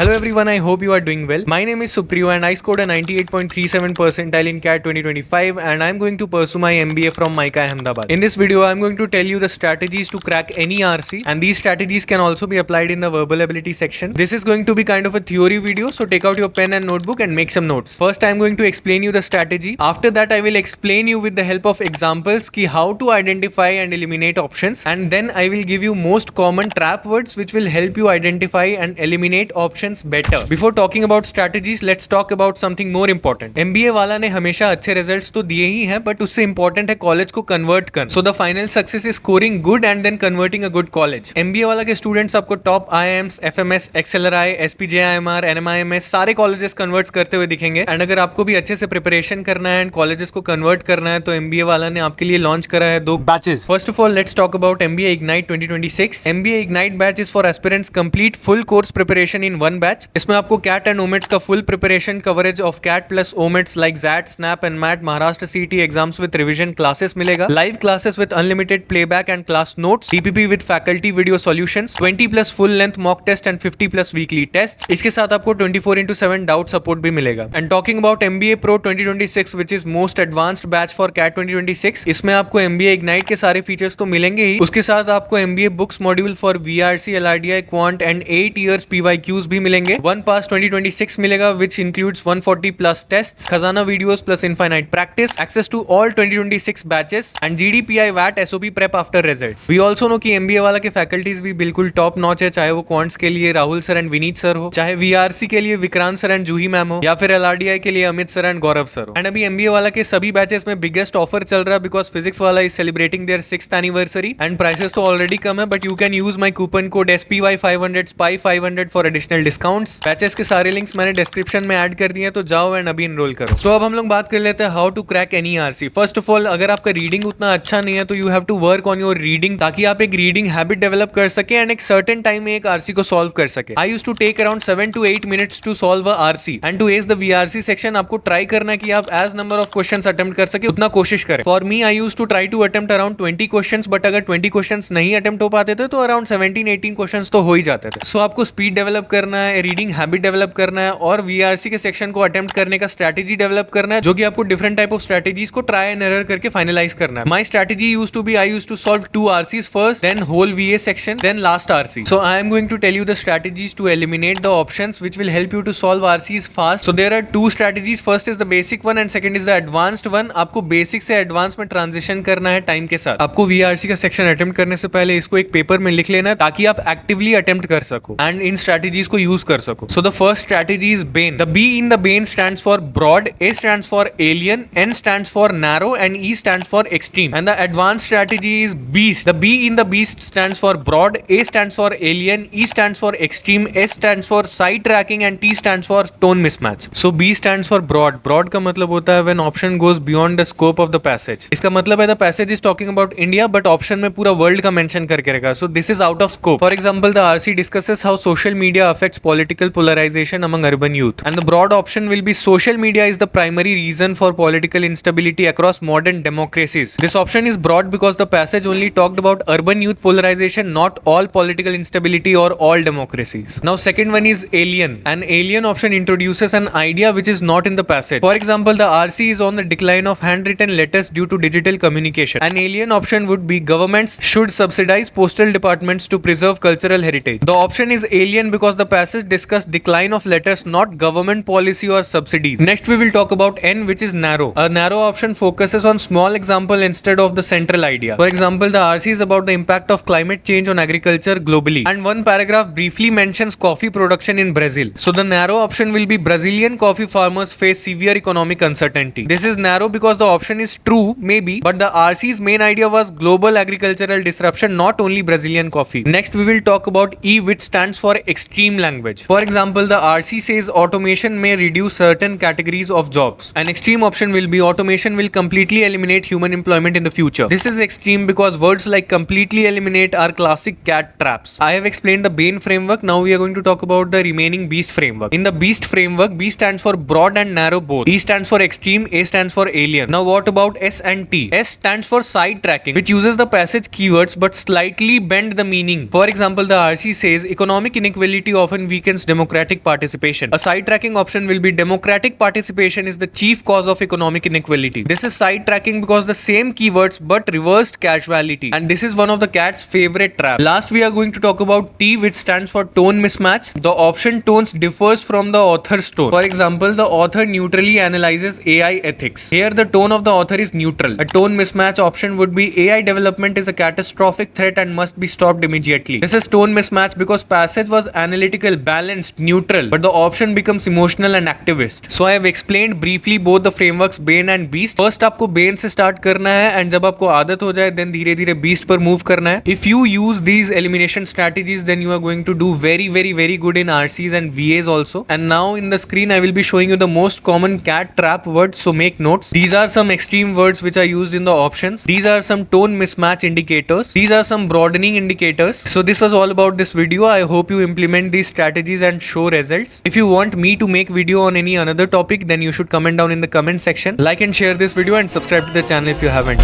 Hello everyone, I hope you are doing well. My name is Supriyo and I scored a 98.37 percentile in CAT 2025 and I'm going to pursue my MBA from MICA Ahmedabad. In this video, I'm going to tell you the strategies to crack any RC and these strategies can also be applied in the verbal ability section. This is going to be kind of a theory video, so take out your pen and notebook and make some notes. First, I'm going to explain you the strategy. After that, I will explain you with the help of examples ki how to identify and eliminate options, and then I will give you most common trap words which will help you identify and eliminate options better. Before talking about strategies, let's talk about something more important. MBA वाला ने हमेशा अच्छे results तो दिए ही हैं, but उससे important है college को कन्वर्ट करना. So the final success is scoring good and then converting a good college. MBA वाला के स्टूडेंट्स आपको top IIMs, FMS, XLRI, SPJIMR, NMIMS सारे कॉलेजेस कन्वर्ट करते हुए दिखेंगे. एंड अगर आपको भी अच्छे से प्रिपरेशन करना है एंड कॉलेजेस को कन्वर्ट करना है तो MBA वाला ने आपके लिए लॉन्च करा है 2 batches. First of all, let's talk about MBA Ignite 2026. MBA Ignite batch is for aspirants complete full course preparation in one batch. इसमें आपको कैट एंड ओमेट्स का full preparation coverage of CAT plus OMETs like XAT, SNAP and MAT, Maharashtra CET exams with revision classes मिलेगा. Live classes with unlimited playback and class notes, DPP with faculty video solutions, 20 plus full length mock test and 50 plus weekly test. इसके साथ आपको 24/7 doubt support भी मिलेगा. And talking about MBA Pro 2026 which is most advanced batch for CAT 2026. इसमें आपको MBA Ignite के सारे features तो मिलेंगे ही, उसके साथ आपको MBA books module for VRC, LRDI, quant and 8 years PYQs भी मिलेंगे. वन पास 2026 मिलेगा which includes 140 plus tests, खजाना videos plus infinite practice, access to all 2026 batches and GDPI VAT SOP prep after results. We also know कि MBA वाला के faculties भी बिल्कुल top notch है, चाहे वो क्वांट्स के लिए Rahul sir and Vineet sir हो, चाहे VRC के लिए Vikrant sir and Juhi ma'am हो, या फिर LRDI के लिए Amit sir and Gaurav sir हो. एंड अभी MBA वाला के सभी बैचेस में बिगेस्ट ऑफर चल रहा है because Physics Wallah is celebrating their 6th anniversary and prices तो ऑलरेडी कम है, but you can use my coupon code SPY500 SPY500 for additional discounts. Batches के सारे लिंक्स मैंने डिस्क्रिप्शन में ऐड कर दिए, तो जाओ एंड अभी इनरोल करो. तो अब हम लोग बात कर लेते हैं how to crack any RC. First of all, अगर आपका रीडिंग उतना अच्छा नहीं है तो you have to work on your reading, ताकि आप एक रीडिंग हैबिट डेवलप कर सके एंड एक सर्टेन टाइम में एक RC को सॉल्व कर सके. I used to take around 7 to 8 minutes to solve a RC and to as the VRC section आपको ट्राई करना है कि आप as number of questions attempt कर सके उतना कोशिश करें. For me, I used to try to attempt around 20 questions, but अगर 20 क्वेश्चंस नहीं अटेम्प्ट हो पाते थे तो अराउंड 17-18 क्वेश्चंस तो हो ही जाते थे. सो आपको स्पीड डेवलप करना है, रीडिंग हैबिट डेवलप करना है और VRC के सेक्शन को अटेम्प्ट करने का स्ट्रेटेजी डेवलप करना है, जो कि आपको डिफरेंट टाइप ऑफ स्ट्रेटेजीज को ट्राई एंड एरर करके फाइनलाइज करना है. My strategy used to be, I used to solve 2 RCs first, then whole VA section, then last RC. So I am going to tell you the strategies to eliminate the options which will help you to solve RCs fast. So there are 2 strategies. First is the basic one and second is the advanced one. आपको basic से advance में transition करना है time के साथ. आपको VRC का section attempt करने से पहले इसको एक पेपर में लिख लेना है ताकि आप एक्टिवली अटेम्प्ट कर सको एंड इन स्ट्रेटेजीज को यूज कर सको. So the first strategy is BANE. The B in the BANE stands for broad, A stands for alien, N stands for narrow and E stands for extreme. And the advanced strategy is BEAST. The B in the BEAST stands for broad, A stands for alien, E stands for extreme, S stands for side tracking and T stands for tone mismatch. So B stands for broad. Broad का मतलब होता है when option goes beyond the scope of the passage. इसका मतलब है the passage is talking about India but option में पूरा world का mention करके रखा. So this is out of scope. For example, the RC discusses how social media affects political polarization among urban youth. And the broad option will be social media is the primary reason for political instability across modern democracies. This option is broad because the passage only talked about urban youth polarization, not all political instability or all democracies. Now second one is alien. An alien option introduces an idea which is not in the passage. For example, the RC is on the decline of handwritten letters due to digital communication. An alien option would be governments should subsidize postal departments to preserve cultural heritage. The option is alien because the passage discussed decline of letters, not government policy or subsidies. Next we will talk about N, which is narrow. A narrow option focuses on small example instead of the central idea. For example, the RC is about the impact of climate change on agriculture globally and one paragraph briefly mentions coffee production in Brazil. So the narrow option will be Brazilian coffee farmers face severe economic uncertainty. This is narrow because the option is true maybe, but the RC's main idea was global agricultural disruption, not only Brazilian coffee. Next we will talk about E, which stands for extreme language. For example, the RC says automation may reduce certain categories of jobs. An extreme option will be automation will completely eliminate human employment in the future. This is extreme because words like completely eliminate are classic cat traps. I have explained the BANE framework. Now we are going to talk about the remaining BEAST framework. In the BEAST framework, B stands for broad and narrow both. E stands for extreme, A stands for alien. Now what about S and T? S stands for side tracking, which uses the passage keywords but slightly bend the meaning. For example, the RC says economic inequality often weakens democratic participation. A sidetracking option will be democratic participation is the chief cause of economic inequality. This is sidetracking because the same keywords but reversed casuality, and this is one of the cat's favorite trap. Last, we are going to talk about T, which stands for tone mismatch. The option tones differs from the author's tone. For example, the author neutrally analyzes AI ethics. Here, the tone of the author is neutral. A tone mismatch option would be AI development is a catastrophic threat and must be stopped immediately. This is tone mismatch because passage was analytical, balanced, neutral, but the option becomes emotional and activist. So I have explained briefly both the frameworks Bane and Beast. First आपको Bane से start करना है, and जब आपको आदत हो जाए then धीरे धीरे Beast पर move करना है. If you use these elimination strategies, then you are going to do very good in RCs and VAs also. And now in the screen I will be showing you the most common cat trap words, so make notes. These are some extreme words which are used in the options. These are some tone mismatch indicators. These are some broadening indicators. So this was all about this video. I hope you implement these strategies and show results. If you want me to make video on any another topic, then you should comment down in the comment section. Like and share this video and subscribe to the channel if you haven't.